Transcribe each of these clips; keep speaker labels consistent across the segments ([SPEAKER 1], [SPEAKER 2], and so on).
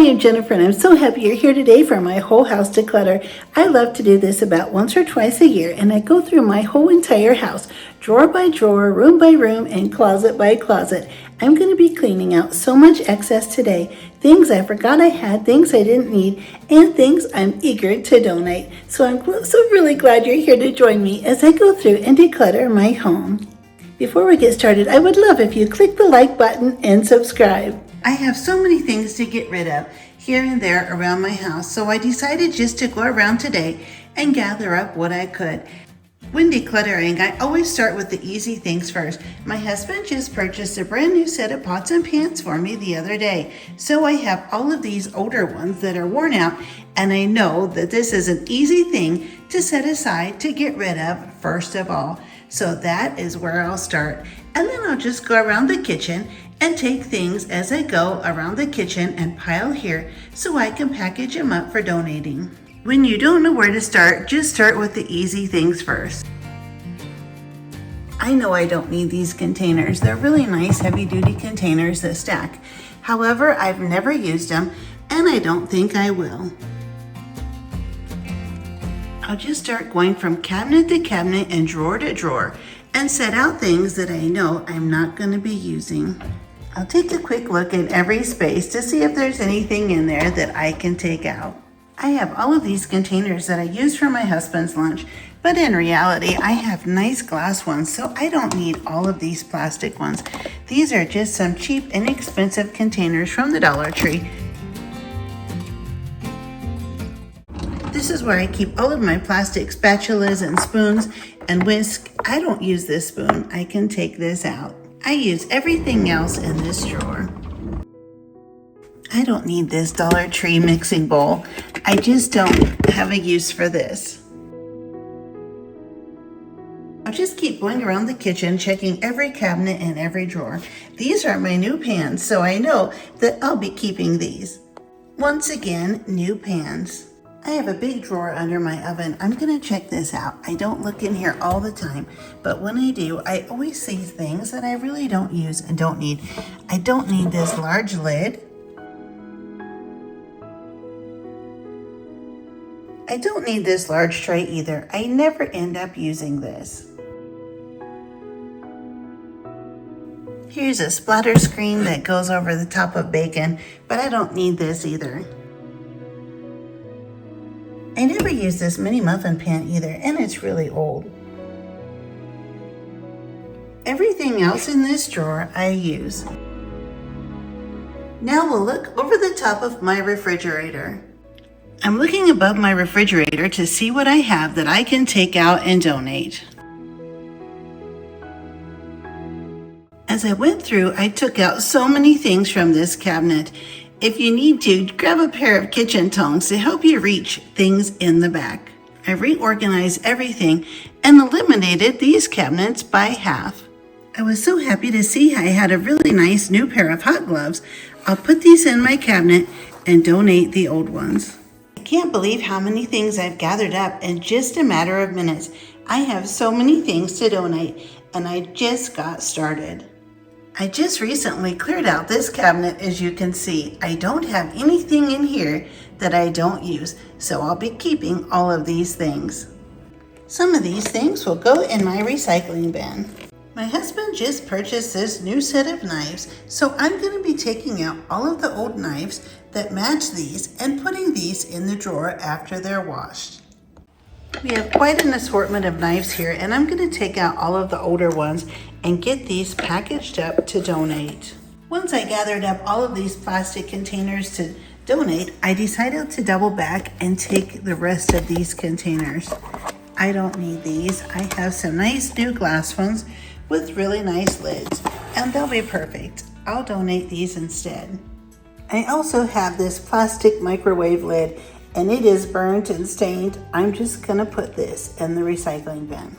[SPEAKER 1] I'm Jennifer, and I'm so happy you're here today for my whole house declutter. I love to do this about once or twice a year, and I go through my whole entire house, drawer by drawer, room by room, and closet by closet. I'm going to be cleaning out so much excess today, things I forgot I had, things I didn't need, and things I'm eager to donate. So I'm so really glad you're here to join me as I go through and declutter my home. Before we get started, I would love if you click the like button and subscribe. I have so many things to get rid of here and there around my house, so I decided just to go around today and gather up what I could. When decluttering, I always start with the easy things first. My husband just purchased a brand new set of pots and pans for me the other day, so I have all of these older ones that are worn out, and I know that this is an easy thing to set aside to get rid of first of all. So that is where I'll start, and then I'll just go around the kitchen and take things as I go around the kitchen and pile here so I can package them up for donating. When you don't know where to start, just start with the easy things first. I know I don't need these containers. They're really nice heavy-duty containers that stack. However, I've never used them, and I don't think I will. I'll just start going from cabinet to cabinet and drawer to drawer and set out things that I know I'm not going to be using. I'll take a quick look in every space to see if there's anything in there that I can take out. I have all of these containers that I use for my husband's lunch, but in reality, I have nice glass ones, so I don't need all of these plastic ones. These are just some cheap, inexpensive containers from the Dollar Tree. This is where I keep all of my plastic spatulas and spoons and whisk. I don't use this spoon. I can take this out. I use everything else in this drawer. I don't need this Dollar Tree mixing bowl. I just don't have a use for this. I'll just keep going around the kitchen, checking every cabinet and every drawer. These are my new pans, so I know that I'll be keeping these. Once again, new pans. I have a big drawer under my oven. I'm gonna check this out. I don't look in here all the time, but when I do, I always see things that I really don't use and don't need. I don't need this large lid. I don't need this large tray either. I never end up using this. Here's a splatter screen that goes over the top of bacon, but I don't need this either. I never use this mini muffin pan either, and it's really old. Everything else in this drawer I use. Now we'll look over the top of my refrigerator. I'm looking above my refrigerator to see what I have that I can take out and donate. As I went through, I took out so many things from this cabinet. If you need to, grab a pair of kitchen tongs to help you reach things in the back. I reorganized everything and eliminated these cabinets by half. I was so happy to see I had a really nice new pair of hot gloves. I'll put these in my cabinet and donate the old ones. I can't believe how many things I've gathered up in just a matter of minutes. I have so many things to donate, and I just got started. I just recently cleared out this cabinet, as you can see. I don't have anything in here that I don't use, so I'll be keeping all of these things. Some of these things will go in my recycling bin. My husband just purchased this new set of knives, so I'm going to be taking out all of the old knives that match these and putting these in the drawer after they're washed. We have quite an assortment of knives here, and I'm going to take out all of the older ones and get these packaged up to donate. Once I gathered up all of these plastic containers to donate, I decided to double back and take the rest of these containers. I don't need these. I have some nice new glass ones with really nice lids, and they'll be perfect. I'll donate these instead. I also have this plastic microwave lid, and it is burnt and stained. I'm just gonna put this in the recycling bin.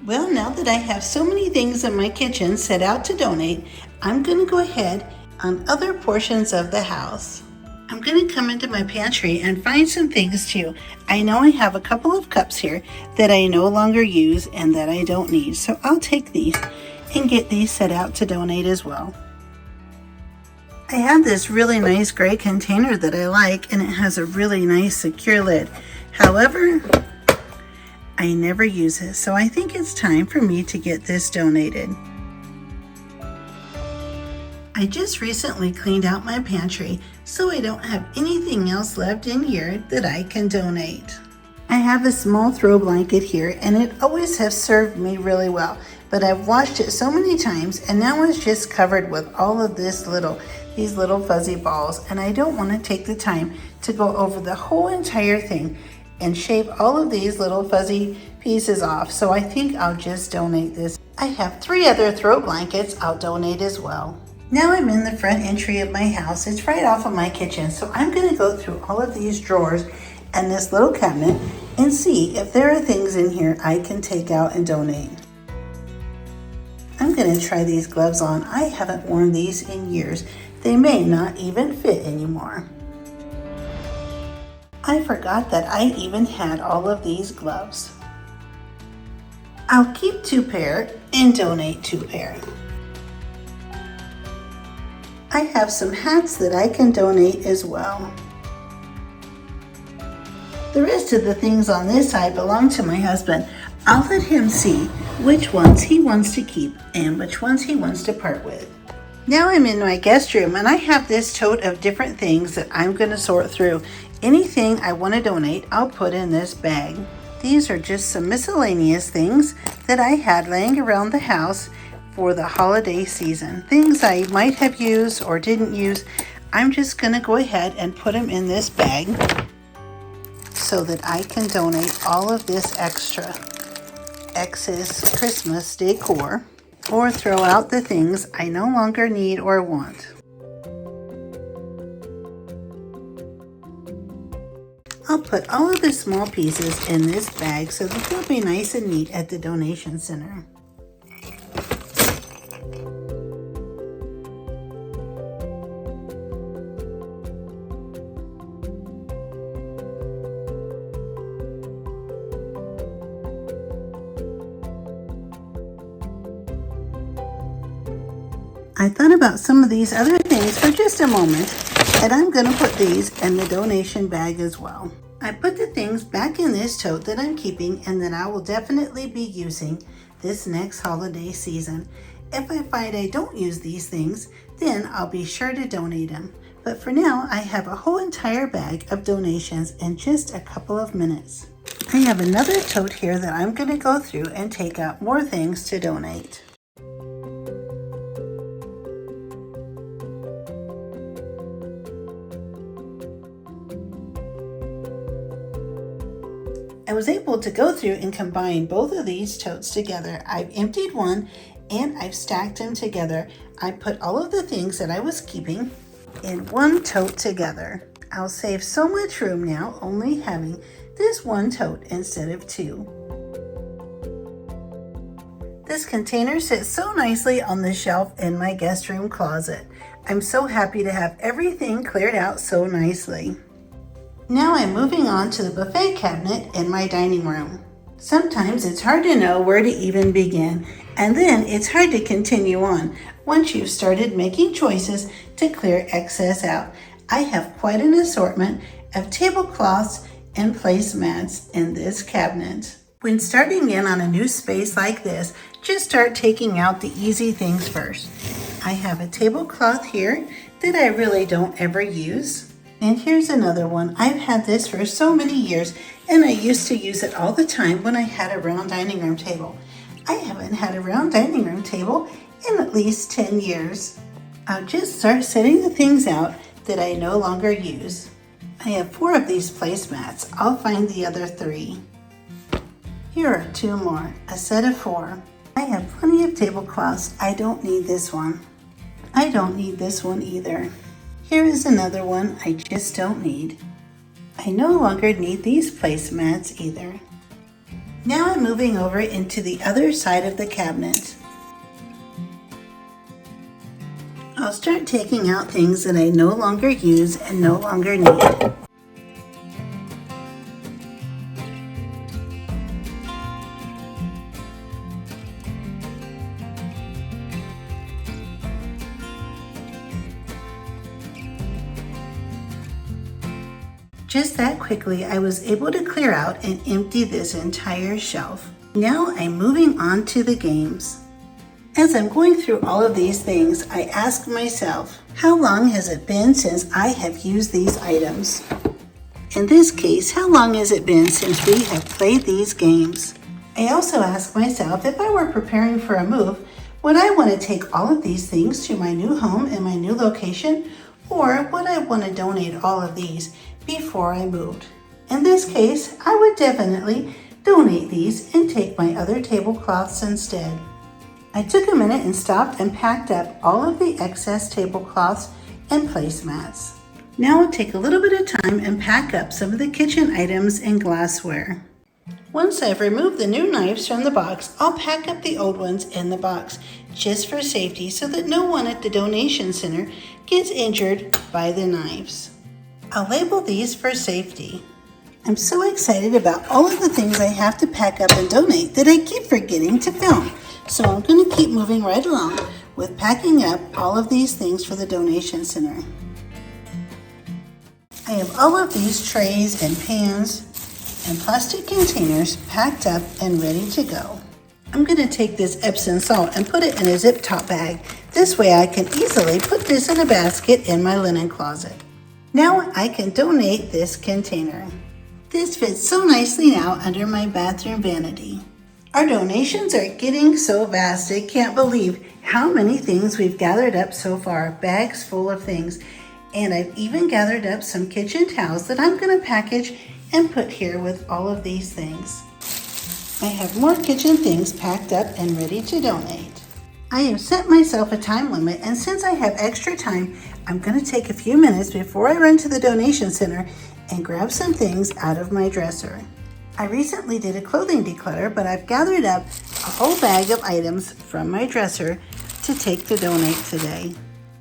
[SPEAKER 1] Well, now that I have so many things in my kitchen set out to donate, I'm gonna go ahead on other portions of the house. I'm gonna come into my pantry and find some things too. I know I have a couple of cups here that I no longer use and that I don't need, so I'll take these and get these set out to donate as well. I have this really nice gray container that I like, and it has a really nice secure lid. However, I never use it, so I think it's time for me to get this donated. I just recently cleaned out my pantry, so I don't have anything else left in here that I can donate. I have a small throw blanket here, and it always has served me really well, but I've washed it so many times, and now it's just covered with all of these little fuzzy balls, and I don't want to take the time to go over the whole entire thing and shave all of these little fuzzy pieces off, so I think I'll just donate this. I have 3 other throw blankets I'll donate as well. Now I'm in the front entry of my house. It's right off of my kitchen, so I'm going to go through all of these drawers and this little cabinet and see if there are things in here I can take out and donate. I'm going to try these gloves on. I haven't worn these in years. They may not even fit anymore. I forgot that I even had all of these gloves. I'll keep 2 pair and donate 2 pair. I have some hats that I can donate as well. The rest of the things on this side belong to my husband. I'll let him see which ones he wants to keep and which ones he wants to part with. Now I'm in my guest room, and I have this tote of different things that I'm going to sort through. Anything I want to donate, I'll put in this bag. These are just some miscellaneous things that I had laying around the house for the holiday season. Things I might have used or didn't use. I'm just going to go ahead and put them in this bag so that I can donate all of this excess Christmas decor, or throw out the things I no longer need or want. I'll put all of the small pieces in this bag so that they'll be nice and neat at the donation center. I thought about some of these other things for just a moment, and I'm going to put these in the donation bag as well. I put the things back in this tote that I'm keeping and that I will definitely be using this next holiday season. If I find I don't use these things, then I'll be sure to donate them. But for now, I have a whole entire bag of donations in just a couple of minutes. I have another tote here that I'm going to go through and take out more things to donate. I was able to go through and combine both of these totes together. I've emptied one and I've stacked them together. I put all of the things that I was keeping in one tote together. I'll save so much room now, only having this one tote instead of 2. This container sits so nicely on the shelf in my guest room closet. I'm so happy to have everything cleared out so nicely. Now I'm moving on to the buffet cabinet in my dining room. Sometimes it's hard to know where to even begin, and then it's hard to continue on once you've started making choices to clear excess out. I have quite an assortment of tablecloths and placemats in this cabinet. When starting in on a new space like this, just start taking out the easy things first. I have a tablecloth here that I really don't ever use. And here's another one. I've had this for so many years, and I used to use it all the time when I had a round dining room table. I haven't had a round dining room table in at least 10 years. I'll just start setting the things out that I no longer use. I have 4 of these placemats. I'll find the other 3. Here are 2 more, a set of 4. I have plenty of tablecloths. I don't need this one. I don't need this one either. Here is another one I just don't need. I no longer need these placemats either. Now I'm moving over into the other side of the cabinet. I'll start taking out things that I no longer use and no longer need. Just that quickly, I was able to clear out and empty this entire shelf. Now I'm moving on to the games. As I'm going through all of these things, I ask myself, how long has it been since I have used these items? In this case, how long has it been since we have played these games? I also ask myself, if I were preparing for a move, would I want to take all of these things to my new home and my new location, or would I want to donate all of these before I moved? In this case, I would definitely donate these and take my other tablecloths instead. I took a minute and stopped and packed up all of the excess tablecloths and placemats. Now I'll take a little bit of time and pack up some of the kitchen items and glassware. Once I've removed the new knives from the box, I'll pack up the old ones in the box, just for safety, so that no one at the donation center gets injured by the knives. I'll label these for safety. I'm so excited about all of the things I have to pack up and donate that I keep forgetting to film. So I'm going to keep moving right along with packing up all of these things for the donation center. I have all of these trays and pans and plastic containers packed up and ready to go. I'm going to take this Epsom salt and put it in a zip top bag. This way I can easily put this in a basket in my linen closet. Now I can donate this container. This fits so nicely now under my bathroom vanity. Our donations are getting so vast, I can't believe how many things we've gathered up so far, bags full of things. And I've even gathered up some kitchen towels that I'm going to package and put here with all of these things. I have more kitchen things packed up and ready to donate. I have set myself a time limit, and since I have extra time, I'm going to take a few minutes before I run to the donation center and grab some things out of my dresser. I recently did a clothing declutter, but I've gathered up a whole bag of items from my dresser to take to donate today.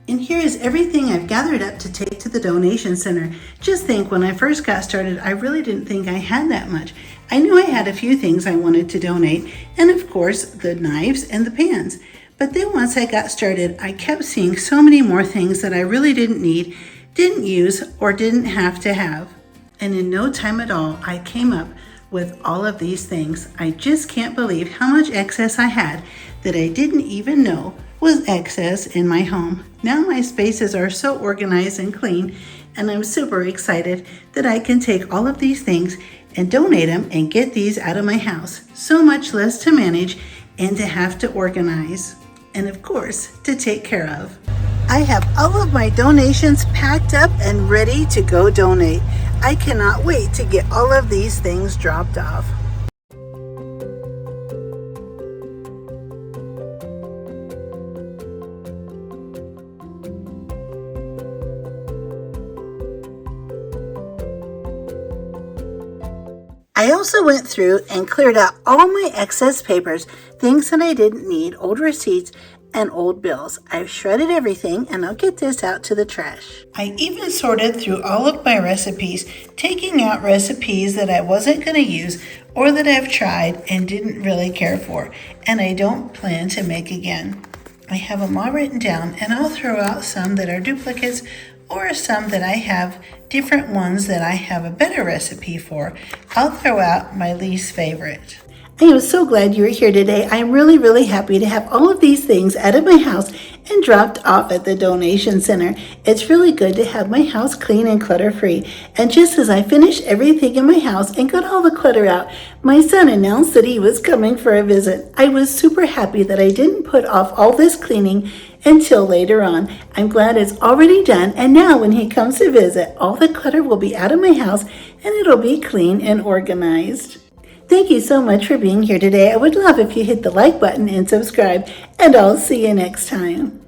[SPEAKER 1] And here is everything I've gathered up to take to the donation center. Just think, when I first got started, I really didn't think I had that much. I knew I had a few things I wanted to donate, and of course, the knives and the pans. But then once I got started, I kept seeing so many more things that I really didn't need, didn't use, or didn't have to have. And in no time at all, I came up with all of these things. I just can't believe how much excess I had that I didn't even know was excess in my home. Now my spaces are so organized and clean, and I'm super excited that I can take all of these things and donate them and get these out of my house. So much less to manage and to have to organize, and of course, to take care of. I have all of my donations packed up and ready to go donate. I cannot wait to get all of these things dropped off. I also went through and cleared out all my excess papers, things that I didn't need, old receipts, and old bills. I've shredded everything, and I'll get this out to the trash. I even sorted through all of my recipes, taking out recipes that I wasn't going to use or that I've tried and didn't really care for, and I don't plan to make again. I have them all written down, and I'll throw out some that are duplicates or some that I have different ones that I have a better recipe for. I'll throw out my least favorite. I am so glad you're here today. I'm really happy to have all of these things out of my house and dropped off at the donation center. It's really good to have my house clean and clutter-free. And just as I finished everything in my house and got all the clutter out, my son announced that he was coming for a visit. I was super happy that I didn't put off all this cleaning until later on. I'm glad it's already done, and now when he comes to visit, all the clutter will be out of my house and it'll be clean and organized. Thank you so much for being here today. I would love if you hit the like button and subscribe, and I'll see you next time.